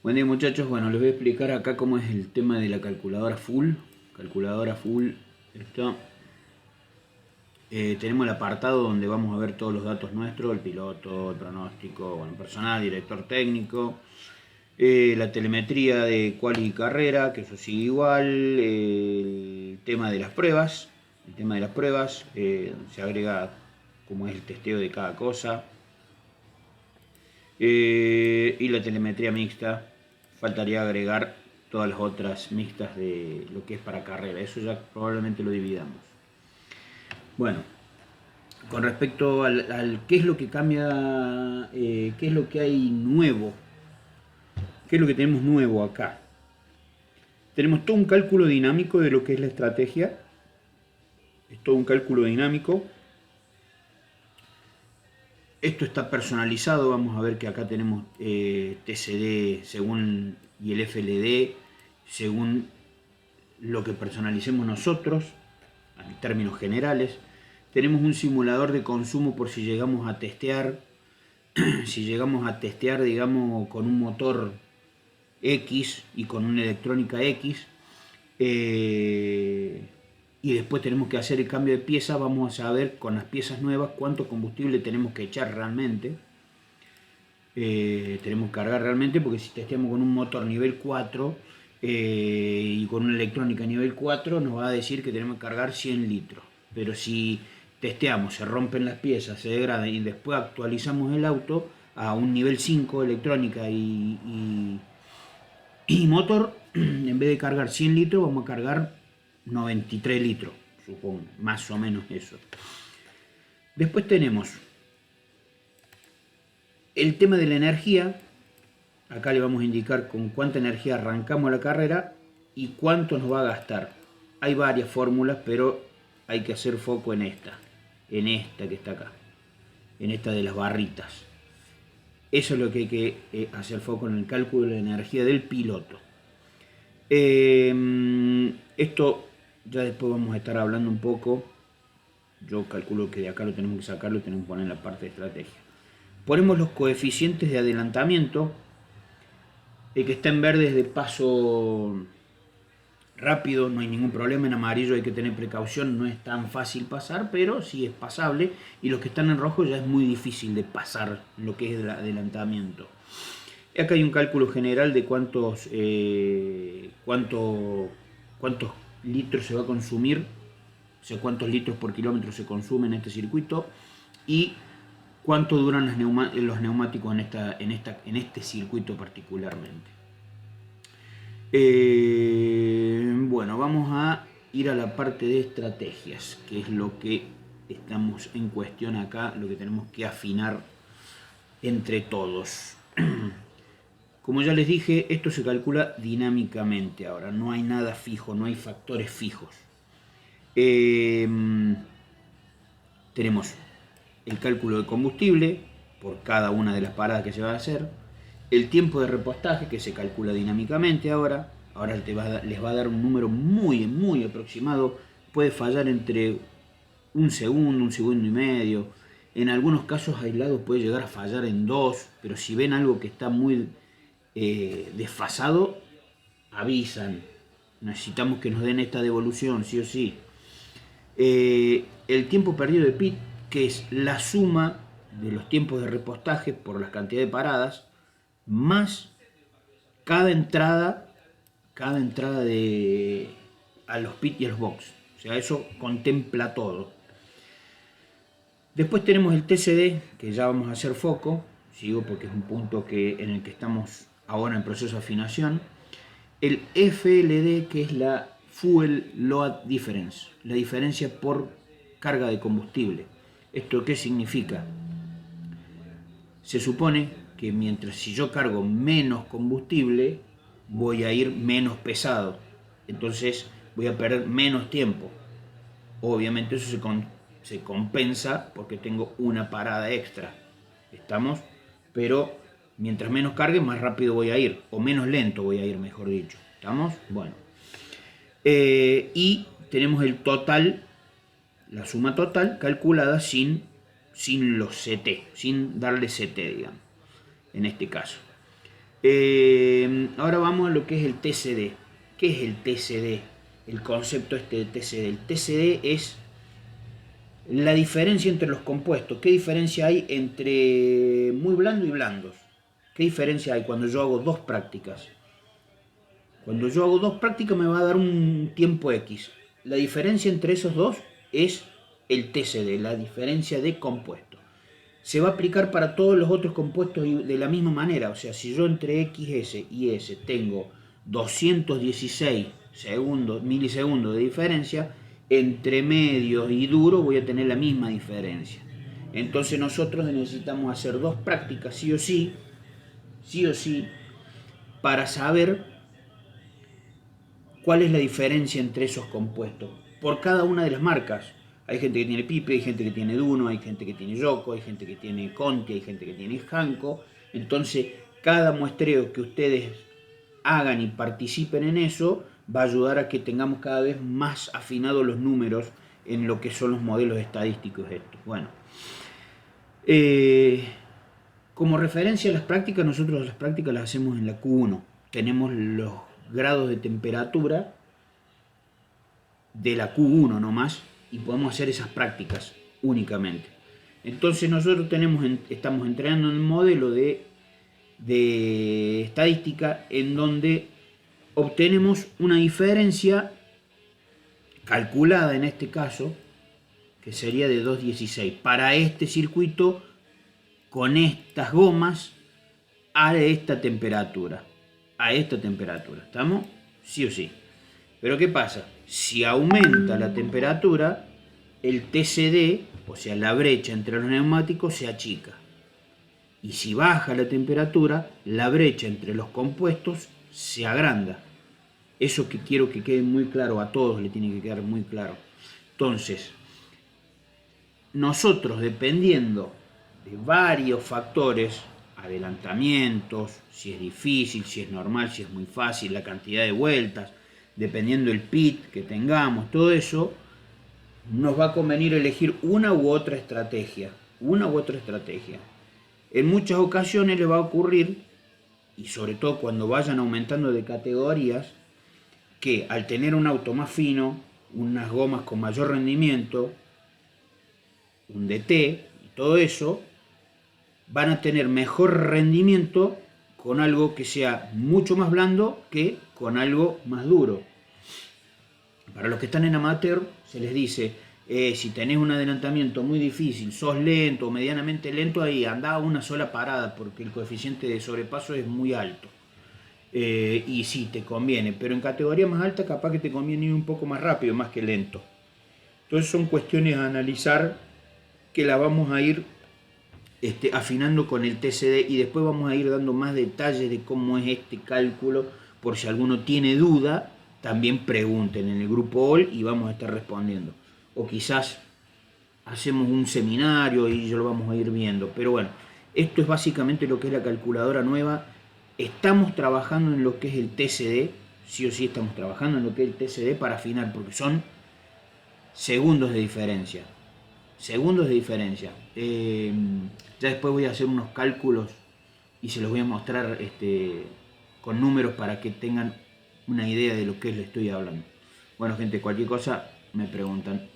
Buen día muchachos, bueno les voy a explicar acá cómo es el tema de la calculadora full. Calculadora full, esto. Tenemos el apartado donde vamos a ver todos los datos nuestros, el piloto, el pronóstico, bueno, personal, director técnico, la telemetría de quali y carrera, que eso sigue igual, el tema de las pruebas, se agrega cómo es el testeo de cada cosa, y la telemetría mixta. Faltaría agregar todas las otras mixtas de lo que es para carrera. Eso ya probablemente lo dividamos. Bueno, con respecto al qué es lo que cambia, qué es lo que hay nuevo, qué es lo que tenemos nuevo acá. Tenemos todo un cálculo dinámico de lo que es la estrategia. Es todo un cálculo dinámico. Esto está personalizado, vamos a ver que acá tenemos TCD según y el FLD según lo que personalicemos nosotros, en términos generales. Tenemos un simulador de consumo por si llegamos a testear, digamos, con un motor X y con una electrónica X. Y después tenemos que hacer el cambio de pieza, vamos a saber con las piezas nuevas cuánto combustible tenemos que echar realmente. Tenemos que cargar realmente, porque si testeamos con un motor nivel 4 y con una electrónica nivel 4 nos va a decir que tenemos que cargar 100 litros. Pero si testeamos, se rompen las piezas, se degradan y después actualizamos el auto a un nivel 5 electrónica y motor, en vez de cargar 100 litros vamos a cargar 93 litros, supongo, más o menos eso. Después tenemos el tema de la energía. Acá le vamos a indicar con cuánta energía arrancamos la carrera y cuánto nos va a gastar. Hay varias fórmulas, pero hay que hacer foco en esta que está acá, en esta de las barritas. Eso es lo que hay que hacer foco en el cálculo de la energía del piloto. Esto ya después vamos a estar hablando un poco. Yo calculo que de acá lo tenemos que sacar, lo tenemos que poner en la parte de estrategia. Ponemos los coeficientes de adelantamiento. El que está en verde es de paso rápido, no hay ningún problema. En amarillo hay que tener precaución, no es tan fácil pasar, pero sí es pasable. Y los que están en rojo ya es muy difícil de pasar lo que es el adelantamiento. Acá hay un cálculo general de cuántos litros se va a consumir, o sea, cuántos litros por kilómetro se consume en este circuito y cuánto duran los neumáticos en este circuito particularmente. Bueno, vamos a ir a la parte de estrategias, que es lo que estamos en cuestión acá, lo que tenemos que afinar entre todos. Como ya les dije, esto se calcula dinámicamente ahora, no hay nada fijo, no hay factores fijos. Tenemos el cálculo de combustible por cada una de las paradas que se va a hacer, el tiempo de repostaje que se calcula dinámicamente ahora les va a dar un número muy aproximado, puede fallar entre un segundo y medio, en algunos casos aislados puede llegar a fallar en 2, pero si ven algo que está muy desfasado, avisan, necesitamos que nos den esta devolución, sí o sí. El tiempo perdido de pit, que es la suma de los tiempos de repostaje por la cantidad de paradas, más cada entrada a los pit y a los box. O sea, eso contempla todo. Después tenemos el TCD, que ya vamos a hacer foco, sigo porque es un punto en el que estamos ahora en proceso de afinación. El FLD, que es la Fuel Load Difference, la diferencia por carga de combustible. ¿Esto qué significa? Se supone que si yo cargo menos combustible, voy a ir menos pesado. Entonces voy a perder menos tiempo. Obviamente eso se compensa porque tengo una parada extra. ¿Estamos? Pero mientras menos cargue, más rápido voy a ir. O menos lento voy a ir, mejor dicho. ¿Estamos? Bueno. Y tenemos el total, la suma total calculada sin los CT, sin darle CT, digamos, en este caso. Ahora vamos a lo que es el TCD. ¿Qué es el TCD? El concepto este de TCD. El TCD es la diferencia entre los compuestos. ¿Qué diferencia hay entre muy blando y blandos? ¿Qué diferencia hay cuando yo hago dos prácticas? Cuando yo hago dos prácticas me va a dar un tiempo X. La diferencia entre esos dos es el TCD, la diferencia de compuestos. Se va a aplicar para todos los otros compuestos de la misma manera. O sea, si yo entre XS y S tengo 216 milisegundos de diferencia, entre medio y duro voy a tener la misma diferencia. Entonces nosotros necesitamos hacer dos prácticas sí o sí, para saber cuál es la diferencia entre esos compuestos por cada una de las marcas. Hay gente que tiene Pipe, hay gente que tiene Duno, hay gente que tiene Yoko, hay gente que tiene Conti, hay gente que tiene Hanko. Entonces, cada muestreo que ustedes hagan y participen en eso va a ayudar a que tengamos cada vez más afinados los números en lo que son los modelos estadísticos estos. Bueno, como referencia a las prácticas, nosotros las prácticas las hacemos en la Q1. Tenemos los grados de temperatura de la Q1 nomás y podemos hacer esas prácticas únicamente. Entonces nosotros estamos entrenando en un modelo de estadística en donde obtenemos una diferencia calculada en este caso, que sería de 2.16 para este circuito con estas gomas a esta temperatura. ¿Estamos? Sí o sí. Pero ¿qué pasa? Si aumenta la temperatura, el TCD, o sea, la brecha entre los neumáticos, se achica. Y si baja la temperatura, la brecha entre los compuestos se agranda. Eso que quiero que quede muy claro, a todos le tiene que quedar muy claro. Entonces, nosotros, dependiendo de varios factores, adelantamientos, si es difícil, si es normal, si es muy fácil, la cantidad de vueltas, dependiendo del pit que tengamos, todo eso, nos va a convenir elegir una u otra estrategia. En muchas ocasiones les va a ocurrir, y sobre todo cuando vayan aumentando de categorías, que al tener un auto más fino, unas gomas con mayor rendimiento, un DT y todo eso, van a tener mejor rendimiento con algo que sea mucho más blando que con algo más duro. Para los que están en amateur se les dice, si tenés un adelantamiento muy difícil, sos lento o medianamente lento, ahí andá a una sola parada porque el coeficiente de sobrepaso es muy alto. Y sí, te conviene, pero en categoría más alta capaz que te conviene ir un poco más rápido, más que lento. Entonces son cuestiones a analizar que la vamos a ir afinando con el TCD y después vamos a ir dando más detalles de cómo es este cálculo. Por si alguno tiene duda, también pregunten en el grupo All y vamos a estar respondiendo. O quizás hacemos un seminario y yo lo vamos a ir viendo. Pero bueno, esto es básicamente lo que es la calculadora nueva. Estamos trabajando en lo que es el TCD, sí o sí estamos trabajando en lo que es el TCD para afinar, porque son segundos de diferencia. Ya después voy a hacer unos cálculos y se los voy a mostrar con números para que tengan una idea de lo que les estoy hablando. Bueno, gente, cualquier cosa me preguntan.